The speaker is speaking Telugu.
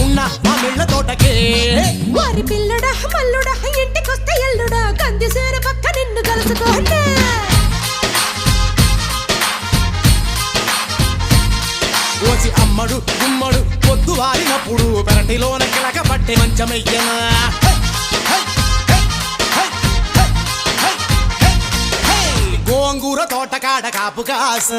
ఉన్న మా మిళ్ళ తోటకే వారి పిల్లడా మల్లుడా ఇంటికొస్తే ఎల్లుడా కందిసేర పక్క నిన్ను కలుసుకోండి ఓసి అమ్మడు గుమ్మడు పొద్దు వారినప్పుడు పెరటిలోన కిలక పట్టే మంచమయ్యనా గోంగూర తోటకాడ కాపు కాస